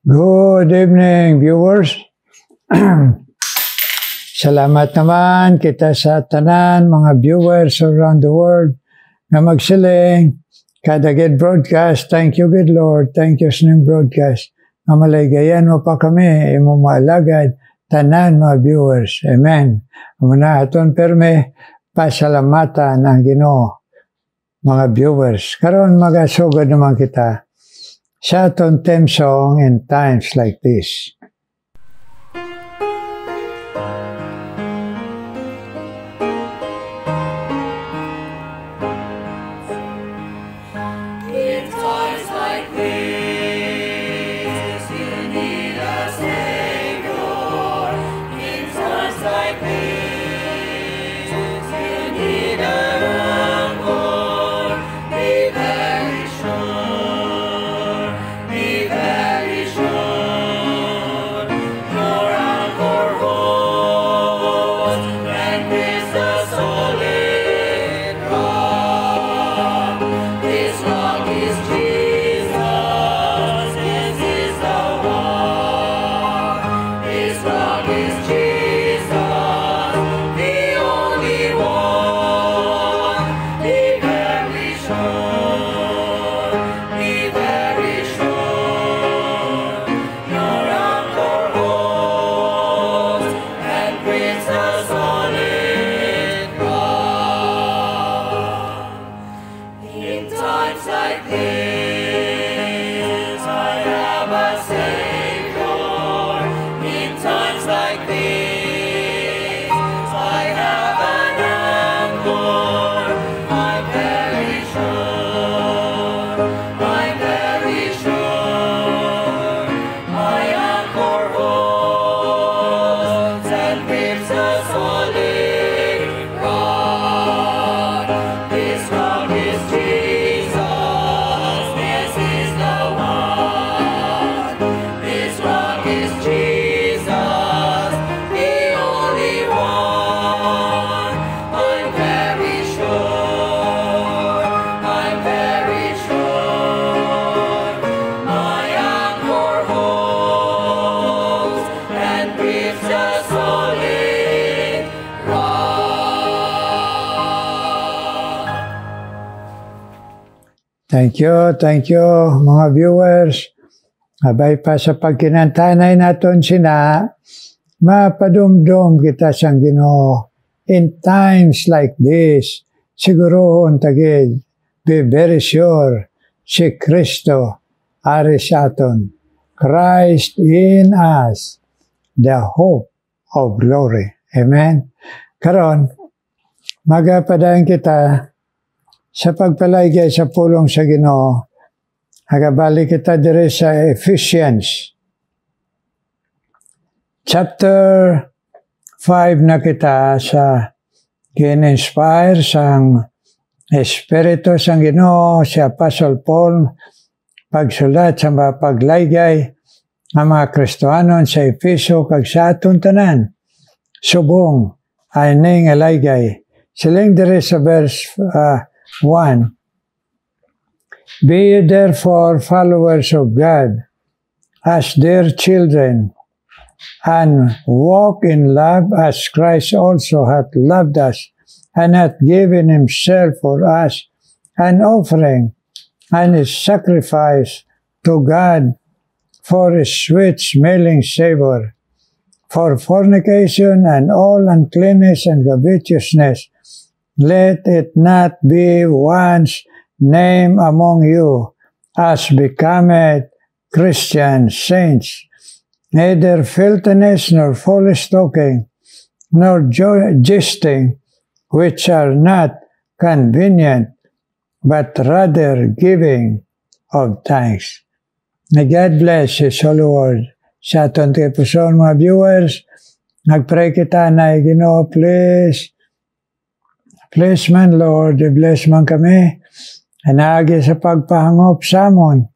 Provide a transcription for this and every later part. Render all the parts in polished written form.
Good evening, viewers. Salamat naman kita sa tanan, mga viewers around the world na magsiling kada gid broadcast. Thank you, good Lord. Thank you sa ning broadcast. Mamaligayan mo pa kami, imo maalagad, tanan mga viewers. Amen. Muna aton perme, pasalamatan ang Ginoo, mga viewers. Karon magasugod naman kita sa aton theme song in times like this. In times like this, you need a Savior. In times like this, you need a Lord. Be very sure, be very sure. Your anchor holds, and is a solid rock. This rock is Jesus, this is the one. This rock is Jesus, the only one. Be very sure, be very sure. Your anchor holds, and brings a solid rock. In times like this, I have a Savior. In times like this, I have an anchor. I'm very sure, I'm very sure. My anchor holds and grips a solid rock. This rock is Jesus, this is the one. This rock is Jesus, the only one. I'm very sure, I'm very sure. My anchor holds and grips a solid rock. Thank you, mga viewers. Abay pa sa pagkinantanay naton sina, mapadumdum kita sang Ginoo. In times like this, sigurohon tagid, be very sure, si Kristo ari sa aton. Christ in us, the hope of glory. Amen. Karon, magapadayon kita sa pagpalaygay sa pulong sa Ginoo. Agabalik kita dire sa Ephesians. Chapter 5 na kita sa gin-inspire sang Espiritu sang Ginoo si Apostle Paul pagsulat sa mga paglaygay ng mga Kristohanon sa Efeso kag sa aton tanan. Subong ay ning alaygay. Siling dire sa verse 1. Be ye therefore followers of God, as dear children, and walk in love as Christ also hath loved us, and hath given himself for us, an offering and a sacrifice to God for a sweet-smelling savor. For fornication and all uncleanness and covetousness, let it not be once named among you, as becometh Christian saints, neither filthiness, nor foolish talking, nor jesting, which are not convenient, but rather giving of thanks. May God bless His holy word. Sa aton puson mga viewers, nagpray kita na Ginoo, please man Lord, bless man kami. Anagi sa pagpahangop samon,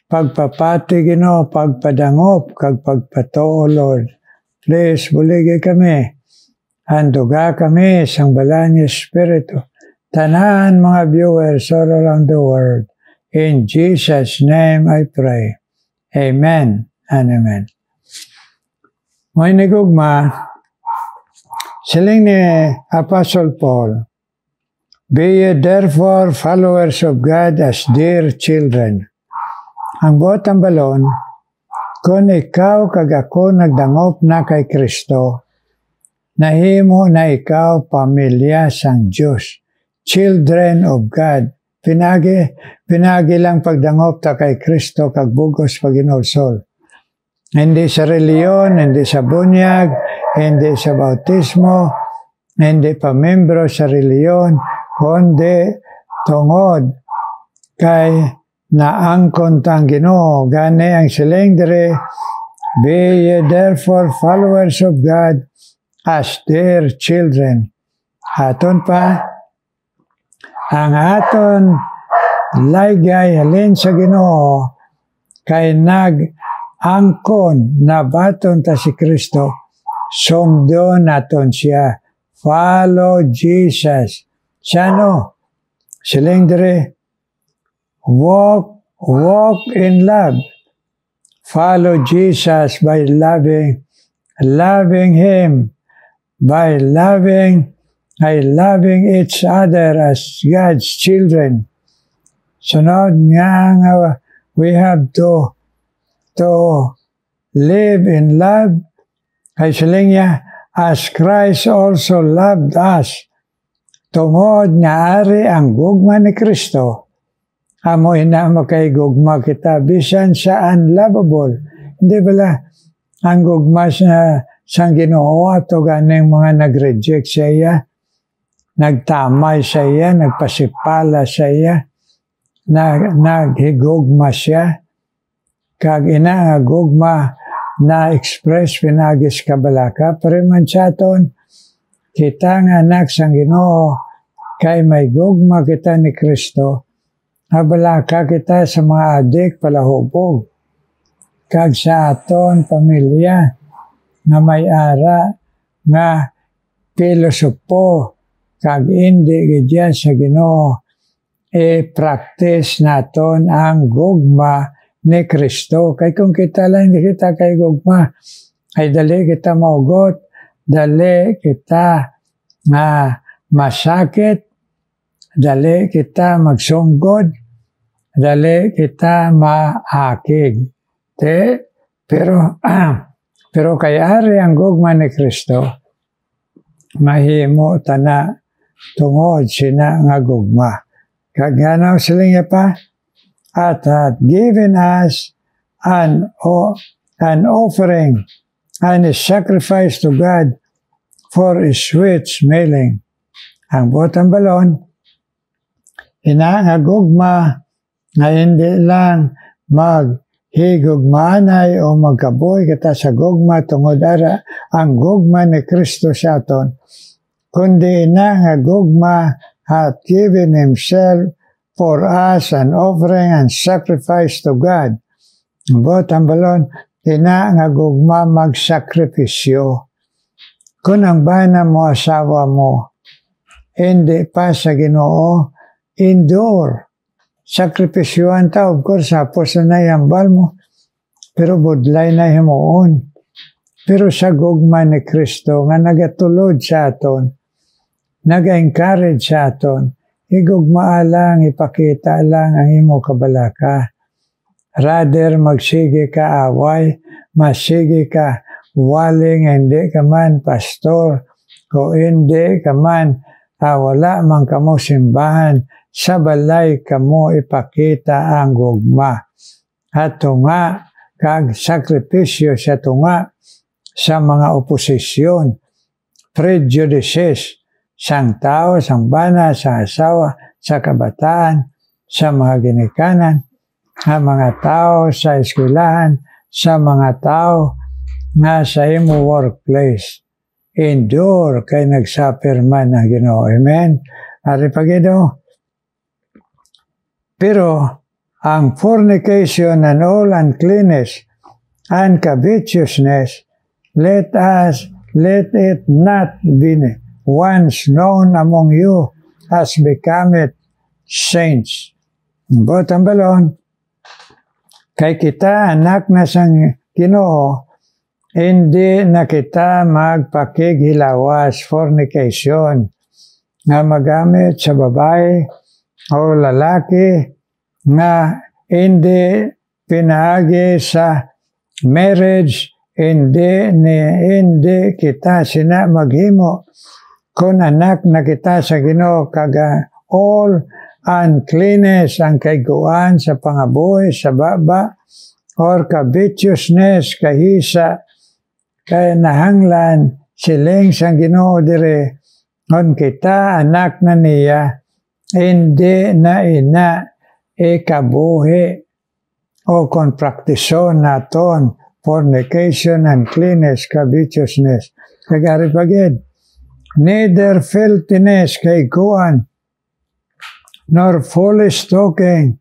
pagpapati Ginoo, pagpadangop, kag pagpatoo Lord. Please, buligi kami. Handuga kami sang balang Espiritu. Tanan mga viewers all around the world. In Jesus' name I pray. Amen and amen. May nagugma, siling ni Apostle Paul, "Be ye therefore followers of God as dear children." Ang buot ang balon, kung ikaw kag ako nagdangop na kay Kristo, nahimo na ikaw pamilya sang Diyos, children of God. Pinagi lang pagdangop ta kay Kristo kag bugos paginulsol. Hindi sa reliyon, hindi sa bunyag, hindi sa bautismo, hindi pa membro sa reliyon, kundi tungod kay naangkon tang Ginoo. Gani ang siling diri, "Be ye therefore followers of God as dear children." Aton pa, ang aton laygay halin sa Ginoo kay nag-angkon na baton ta si Kristo, sumdo naton siya. Follow Jesus. Sano? Siling diri, walk in love. Follow Jesus by loving Him, by loving each other as God's children. Sunod nga we have to live in love. Kay siling niya, as Christ also loved us. Tungod nga ari ang gugma ni Kristo. Amo ina makay gugma kita bisan sa unlovable. Hindi bala ang gugma sang Ginoo ato ganing mga nag-reject sa iya, nagtamay sa iya, nagpasipala sa iya, naghigugma siya. Kag ina nga gugma na express pinagis kabalaka, pero man sa aton, kita nga anak sang Ginoo, kay may gugma kita ni Kristo, kabalaka kita sa mga adik palahubog, kag sa aton pamilya, nga may ara, nga filosopo, kag hindi gidya sa Ginoo, practice naton ang gugma ni Kristo. Kay kung kita lang hindi kita kay gugma, ay dali kita maugot, dali kita nga masakit, dali kita magsunggod, dali kita maakig. Pero kay ari ang gugma ni Kristo, mahimo tana tungod sina nga gugma. Kaganaw siling niya pa, at had given us an offering and a sacrifice to God for a sweet smelling. Ang botang balon, inangagugma na hindi lang maghigugmanay o magkaboy kita sa gugma tungod ara ang gugma ni Kristo sa aton, kundi inangagugma hath given Himself for us an offering and sacrifice to God. Botang balon, inangagugma magsakripisyo. Kung ang bana mo, asawa mo, hindi pa sa Ginoo, endure. Sakripisyoan ta, of course, hapos na yambal mo, pero budlay na himuon. Pero sa gugma ni Kristo, nga nagatulod sa aton, nag-encourage sa aton, igugma lang, ipakita lang ang imo kabalaka. Rather, magsige ka away, masige ka waling, hindi ka man pastor, o hindi ka man wala man kamo simbahan, sa balay kamo ipakita ang gugma. At tunga, kag sakripisyo sa tunga, sa mga oposisyon, prejudices, sang tao, sang bana, sa asawa, sa kabataan, sa mga ginikanan, sa mga tao sa eskwelahan, sa mga tao nga sa imo workplace. Endure kay nagsuffer man ang Ginoo. Amen? Ari pagido. Pero ang fornication and all uncleanness and covetousness, let it not be once known among you as becometh saints. Bottom balon, Kay kita anak na sang Ginoo, hindi na kita magpakighilawas, fornication, nga magamit sa babae o lalaki nga hindi pinaagi sa marriage, hindi kita sina maghimo kung anak na kita sa Ginoo, kaga all uncleanness ang kaiguan sa pangabuhi sa baba or kabityousness kahisa kay nahanglan siling sang Ginoo dire on kita anak na niya hindi na ina ikabuhi o kon praktison naton fornication, uncleanness, covetousness. Kagari pagid, neither filthiness kaiguan nor foolish talking,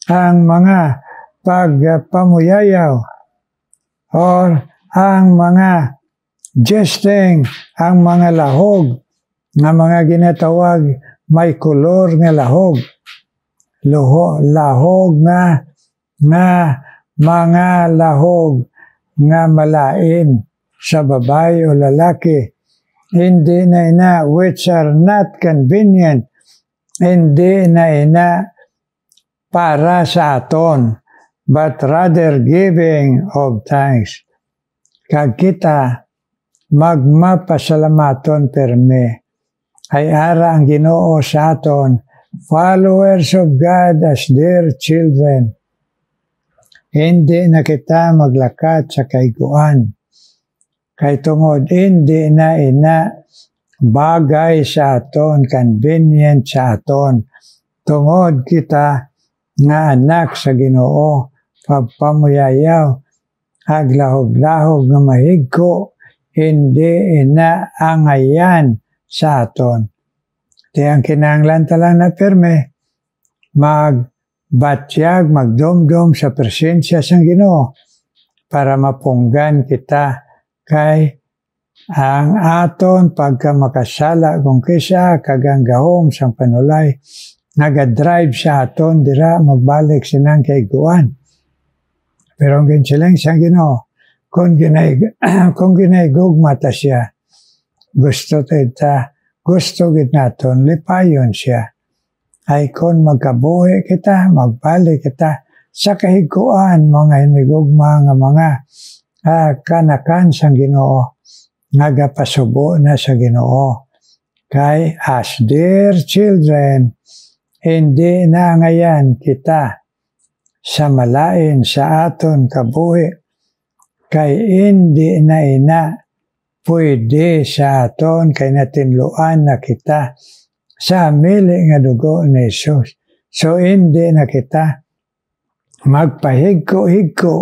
ang mga pagpamuyayaw or ang mga jesting, ang mga lahog nga mga ginatawag may kulor nga lahog, lahog nga mga lahog nga malain sa babae o lalaki, hindi na ina which are not convenient, hindi na ina para sa aton, but rather giving of thanks. Kag kita magmapasalamaton perme, ay ara ang Ginoo sa aton, followers of God as dear children. Hindi na kita maglakat sa kaiguan. Kay tungod hindi na ina bagay sa aton, convenient sa aton. Tungod kita nga anak sa Ginoo, pagpamuyayaw, aglahog-lahog nga mahigko, hindi ina angayan sa aton. Di ang kinahanglan talang na perme, magbatyag, magdomdom sa presensya sang Ginoo para mapunggan kita kay ang aton pagka makasala kung kisa kaganggahom sang panulay nagadrive sa aton dira magbalik sinang kaiguan. Pero ang ginsilang sang Ginoo kung ginaigugma ta siya, gusto gid naton lipayon siya. Ay kung magkabuhi kita, magbalik kita sa kahiguan, mga hinigugma nga mga kanakan sang Ginoo, nagapasubo na sa Ginoo. Kay as dear children, hindi na ngayon kita sa malain sa aton kabuhi, kay hindi na ina pwede sa aton kay natinluan na kita sa mili nga dugo ni Jesus. So hindi na kita magpahigko-higko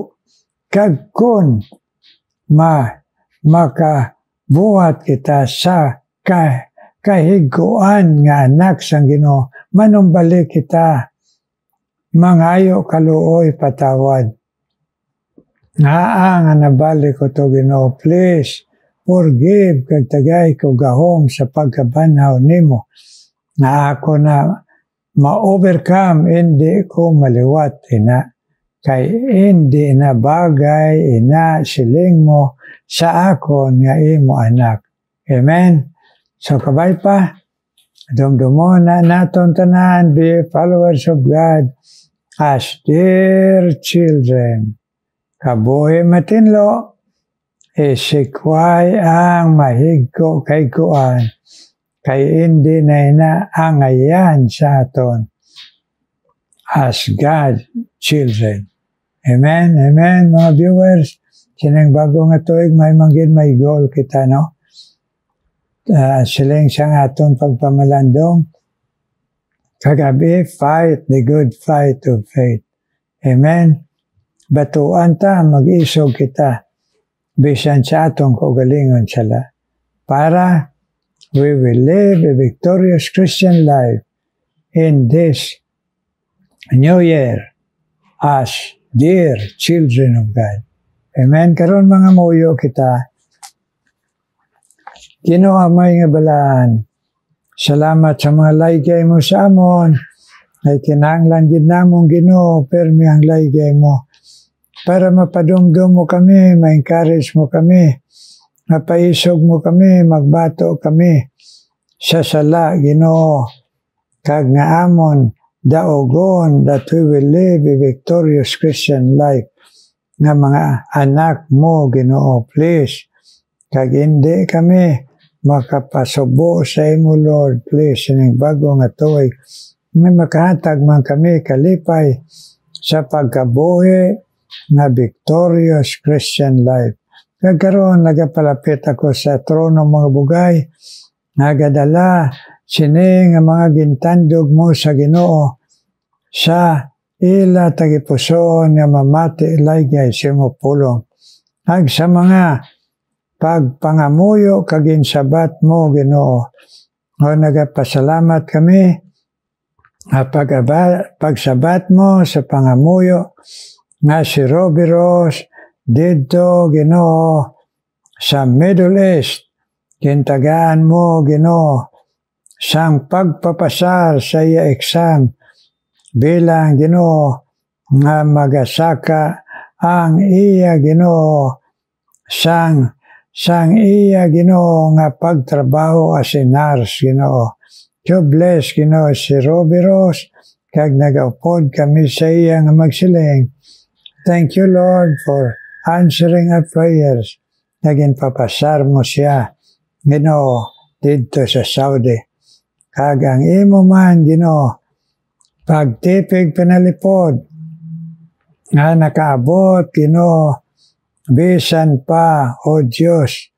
kag kun makabuhat kita sa kahiguan nga anak sang Ginoo, manumbalik kita, mangayo kaluoy patawad. Nga nabalik ko to Ginoo, please forgive kag tagay ko gahom sa pagkabanhaw nimo. Nga ako na ma-overcome, hindi ko maliwat ina. Kay hindi na bagay ina siling mo sa akon nga imo anak. Amen? So kabay pa, dumdumo na naton tanan, be followers of God as dear children. Kabuhi matinlo, isikway ang mahigko kay kuan, kay hindi na inaangayan sa aton as God children. Amen, amen, mga viewers. Sinang bago nga tuig, may goal kita, no? Siling siyang aton pagpamalandong. Kagabi, fight the good fight of faith. Amen. Batuan ta, mag-isog kita. Bisan sa atong kaugalingon sala. Para we will live a victorious Christian life in this new year as dear children of God. Amen. Karon mga muyo kita. Ginoo amay nga balaan. Salamat sa mga laygay mo sa amon. Ay kinahanglan gid namong Ginoo permi ang laygay mo. para mapadumdum mo kami, ma-encourage mo kami, mapaisog mo kami, magbato kami sa sala, Ginoo, kag nga amon daogon that we will live a victorious Christian life nga mga anak mo, Ginoo, please. Kag hindi kami makapasubo sa imo, Lord, please, sining bago nga tuig. May makahatag man kami kalipay sa pagkabuhi na victorious Christian life. Kagkaroon, nagapalapit ako sa trono mga bugay, nagadala sining nga mga gintandog mo sa Ginoo sa ila tagipuson nga mamati laygay sa imo pulong. Ag sa mga pagpangamuyo kagin sabat mo, Ginoo, o nagapasalamat kami pagsabat mo sa pangamuyo nga si Robbie Ross dito, Ginoo, sa Middle East. Kintagaan mo, Ginoo, sang pagpapasar sa iya exam bilang, Ginoo, nga magasaka ang iya, Ginoo, sang iya, Ginoo, nga pagtrabaho as a nurse, Ginoo. To bless, Ginoo, si Robbie Ross, kag nagaupod kami sa iya nga magsiling. Thank you, Lord, for answering our prayers. Naging papasar mo siya, Ginoo, dito sa Saudi. Kag ang imo man, Ginoo, pagtipig pinalipod, nga nakaabot, Ginoo, bisan pa, O Diyos,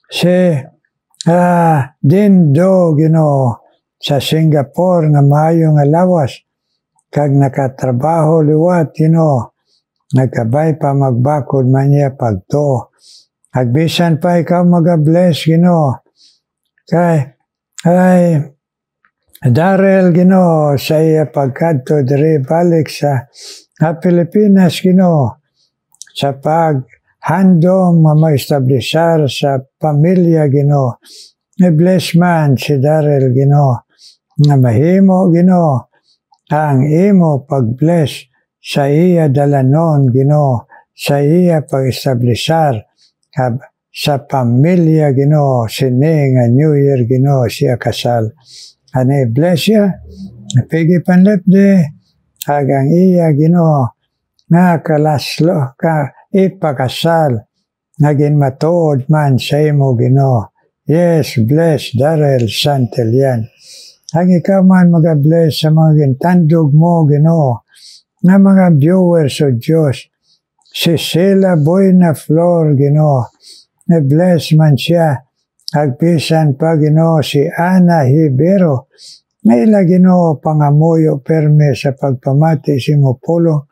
si dindo, Ginoo, sa Singapore nga maayo nga lawas, kag nakatrabaho liwat, Ginoo, nagkabay pa magbakod man niya pagto. Agbisan pa ikaw mag-bless, Ginoo, kay Darrell, Ginoo, sa iya pagkadto diri balik sa Pilipinas, Ginoo, sa paghandom ma-establishar sa pamilya, Ginoo. I-bless man si Darrell, Ginoo, nga mahimo, Ginoo, ang imo pag-bless sa iya dalanon, Ginoo, sa iya pag-establishar sa pamilya, Ginoo, sini nga New Year, Ginoo, siya kasal. Ano i-bless siya, pigi panlipdi, hagang iya, Ginoo, nga kalaslo, ipakasal, naging matuod man sa imo, Ginoo. Yes, bless Darrell Santelian. Ang ikaw man mag-bless sa mga gintandog mo, Ginoo, na mga viewers o Diyos. Si Sheila Boyna Flor, Ginoo, na-bless man siya. Agpisan pa, Ginoo, si Ana Hibero, na ila, Ginoo, pangamuyo perme sa pagpamati si Mupulo,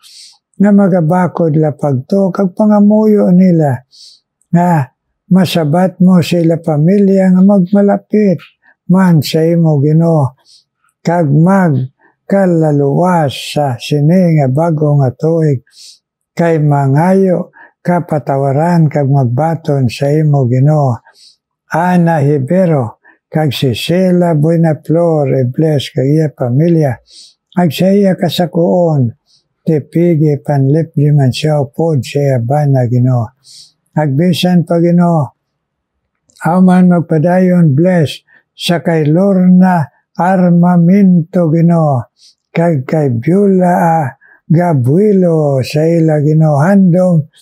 na magabakod la pagto, kag pangamuyo nila, na masabat mo sila pamilya nga magmalapit man sa imo, Ginoo, kag magkalaluwas sa sini nga bago nga tuig, kay mangayo kapatawaran kag magbaton sa imo, Ginoo. Ana Hibero, kag si Sheila Buena Flor, bless kag iya pamilya, ag sa iya kasakuon, tipigi panlipdi man siya upod sa iya bana, Ginoo. Agbisan pa, Ginoo, aman magpadayon bless sa kay Lorna Armamento, Ginoo, kag kay Beulah Gabuilo sa ila, Ginoo, handom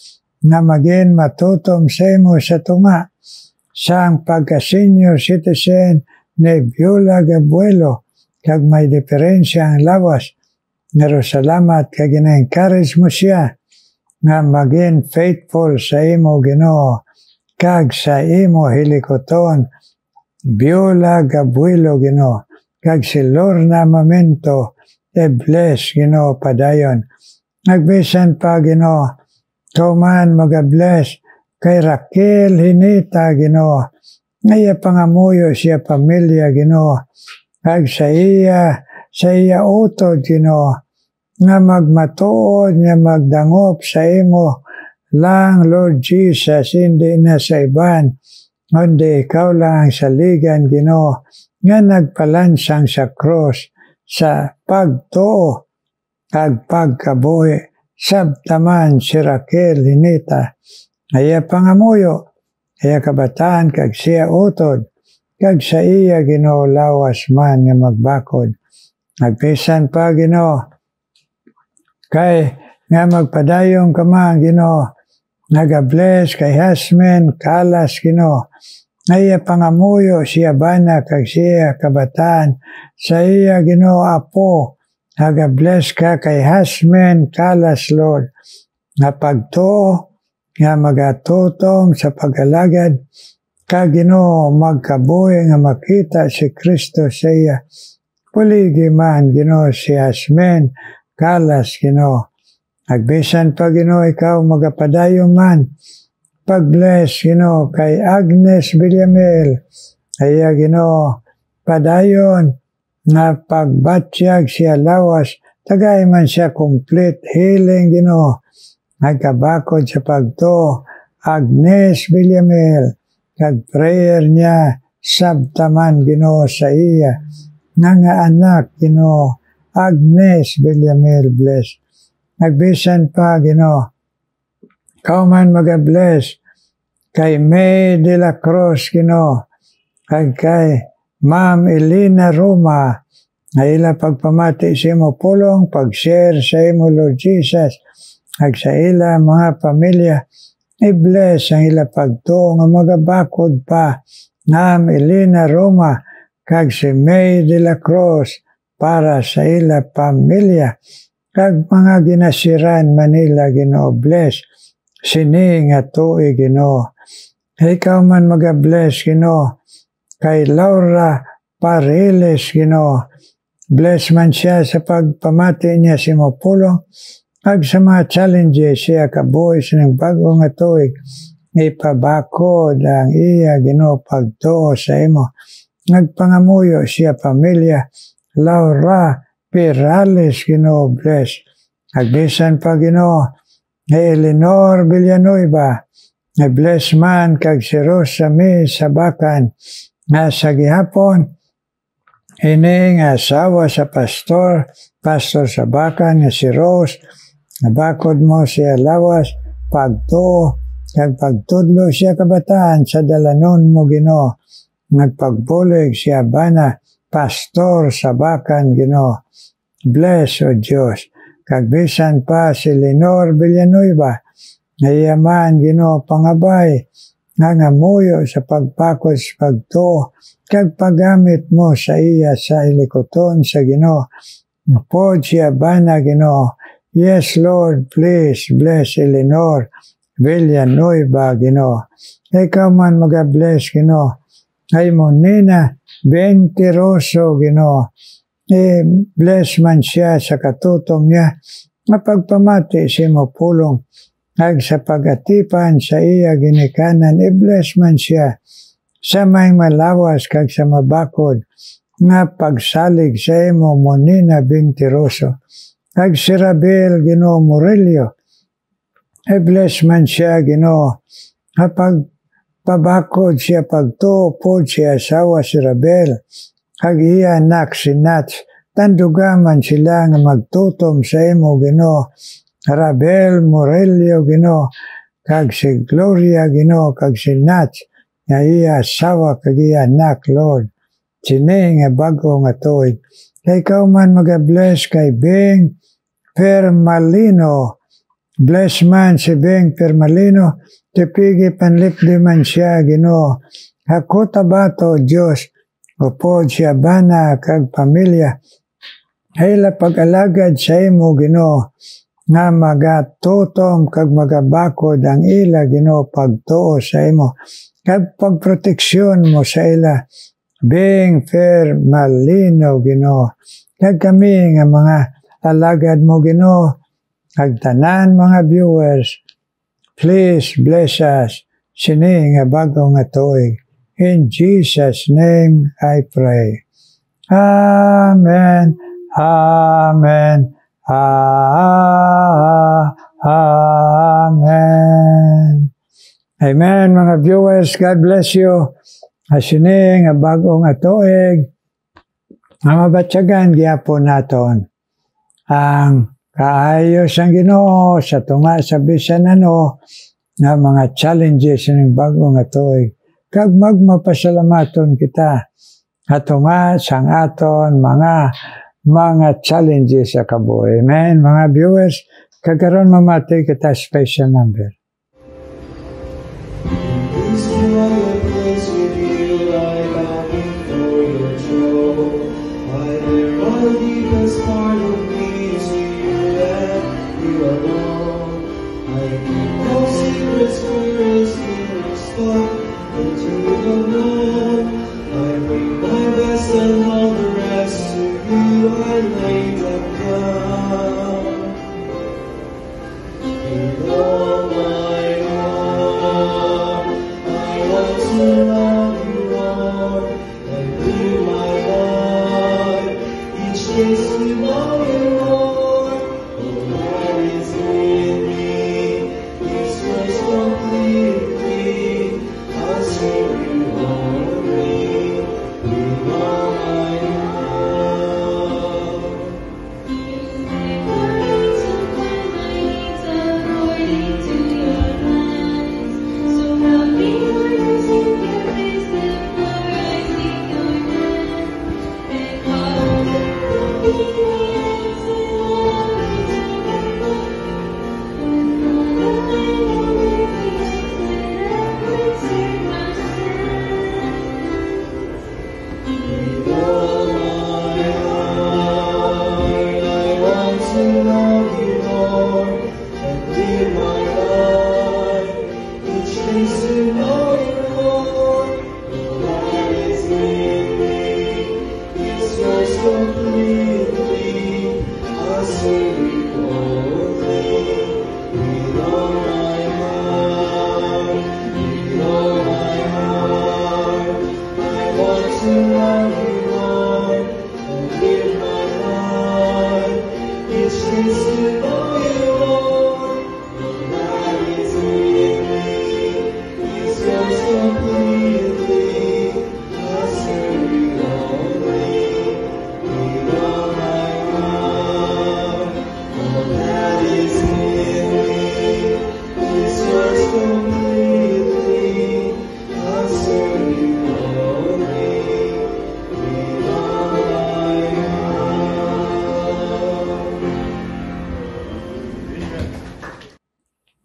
na maging matutom sa imo sa tunga sang pagka-senior citizen ni Beulah Gabuilo, kag may diferensya ang lawas. Pero salamat kag ina-encourage mo siya nga maging faithful sa imo, Ginoo, kag sa imo hilikoton, Beulah Gabuilo, Ginoo, kag si Lorna Armamento, bless, Ginoo, padayon. Nagbisan pa, Ginoo, kauman mag-bless kay Raquel Hinita, Ginoo, ngaya pangamuyo siya pamilya, Ginoo, kag sa iya utod, Ginoo, nga magmatuod, nga magdangop sa imo lang, Lord Jesus, hindi na sa iban, kundi ikaw lang ang saligan, Ginoo, nga nagpalansang sa cross sa pagtuo kag pagkabuhi sabtaman si Raquel hinita, aya pangamuyo, aya kabataan kag siya utod, kag sa iya Ginoo lawas man nga magbakod. Nagpisan pa Ginoo, kay nga magpadayong ka man Ginoo, nagabless kay Hasmin kalas Ginoo, aya pangamuyo siya bana kag siya kabataan, sa iya Ginoo apo, nagabless ka kay Hasmin kalas Lord, nga pagtuo, nga magatutong sa pag-alagad, kag Ginoo magkabuhi nga makita si Kristo sa iya. Puligi man Ginoo si Hasmin kalas Ginoo. Agbisan pa Ginoo ikaw magapadayon man. Pag-bless Ginoo kay Agnes Villamil. Aya Ginoo padayon na pagbatyag siya lawas. Tagay man siya complete healing Ginoo. Nagkabakod sa pagto. Agnes Villamil. Kag prayer niya sabtaman Ginoo sa iya. Nga anak Ginoo. Agnes Villamil bless. Nagbisan pa Ginoo, ikaw man mag-bless kay May de la Cruz Ginoo, kag kay Ma'am Elena Roma, na ila pagpamati sa imo pulong, pag-share sa imo Lord Jesus, kag sa ila mga pamilya, i-bless ang ila pagtuo nga magabakod pa, Ma'am Elena Roma, kag si May de la Cruz, para sa ila pamilya, kag mga ginasiran Manila Ginoo bless, sini nga tuig Ginoo. Ikaw man mag-bless Ginoo, kay Laura Pariles Ginoo, bless man siya sa pagpamati niya si mo pulong, kag sa mga challenges siya kabuhi sa ng bagong nga tuig, ipabakod ang iya Ginoo pagtuo sa imo. Nagpangamuyo siya pamilya, Laura Perales Ginoo bless. Agbisan pa Ginoo, Eleanor Villanueva, na bless man kag si Rosa May Sabakan, nga sa gihapon, ini nga asawa sa Pastor Sabakan nga si Rose, nabakod mo siya lawas, pagtuo, kag pagtudlo siya kabataan sa dalanon mo Ginoo, nagpagbulig siya bana, Pastor Sabakan Ginoo. Bless o Diyos. Kagbisan pa si Lenore Villanueva, nayaman Ginoo pangabay, nga ngamuyo sa pagpakod sa pagtuo, kag paggamit mo sa iya sa ilikoton sa Ginoo. Napod siya bana Ginoo. Yes Lord, please bless Eleanor Villanueva Ginoo. Ikaw man mag-bless Ginoo. Ay mo Nina Ventiroso Ginoo. Bless man siya sa katutong niya, mapagpamati siya mo pulong, ag sa pagatipan sa iya ginikanan, bless man siya, sa may malawas kag sa mabakod, nga pagsalig sa imo Monina Ventiroso, ag si Rabel Ginoo Murillo, bless man siya Ginoo, kapag pabakod siya pagtuupod siya asawa si Rabel, kag iya anak si Nats, tandugaman sila nga magtutom sa imo Ginoo, Rabel Murillo Ginoo, kag si Gloria Ginoo, kag si Nats, nga iya asawa kag iya anak Lord, sini nga bago nga tuig. Kay ikaw man mag-bless kay Beng Permalino, bless man si Beng Permalino, tipigi panlipdi man siya Ginoo, hakuta bato Diyos, upod siya bana kag pamilya, hayla pag-alagad sa imo Ginoo, nga magatutom kag magabakod ang ila Ginoo pagtuo sa imo, kag pagproteksyon mo sa ila, Beng Permalino Ginoo, kag kami nga mga alagad mo Ginoo, kag tanan mga viewers, please bless us, sini nga bago nga tuig. In Jesus' name I pray. Amen. Amen. Amen. Amen mga viewers, God bless you. Asini nga bago nga tuig, nga mabatyagan gyapon naton ang Kaayos ang Ginoo sa tunga sa bisan ano nga mga challenges ng bago nga tuig. Kag magmapasalamaton kita ato nga sang aton mga challenges sa kabuhi. Amen, mga viewers, kagaron mamati kita special number.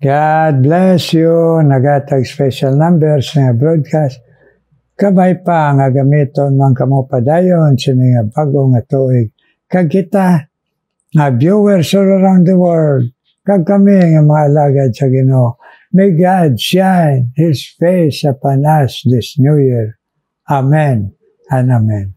God bless you. Nagatag special numbers nga broadcast. Kabay pa nga gamiton man kamo padayon sini nga bago nga tuig. Kag kita nga viewers all around the world. Kag kami nga mga alagad sa Ginoo. May God shine His face upon us this new year. Amen and amen.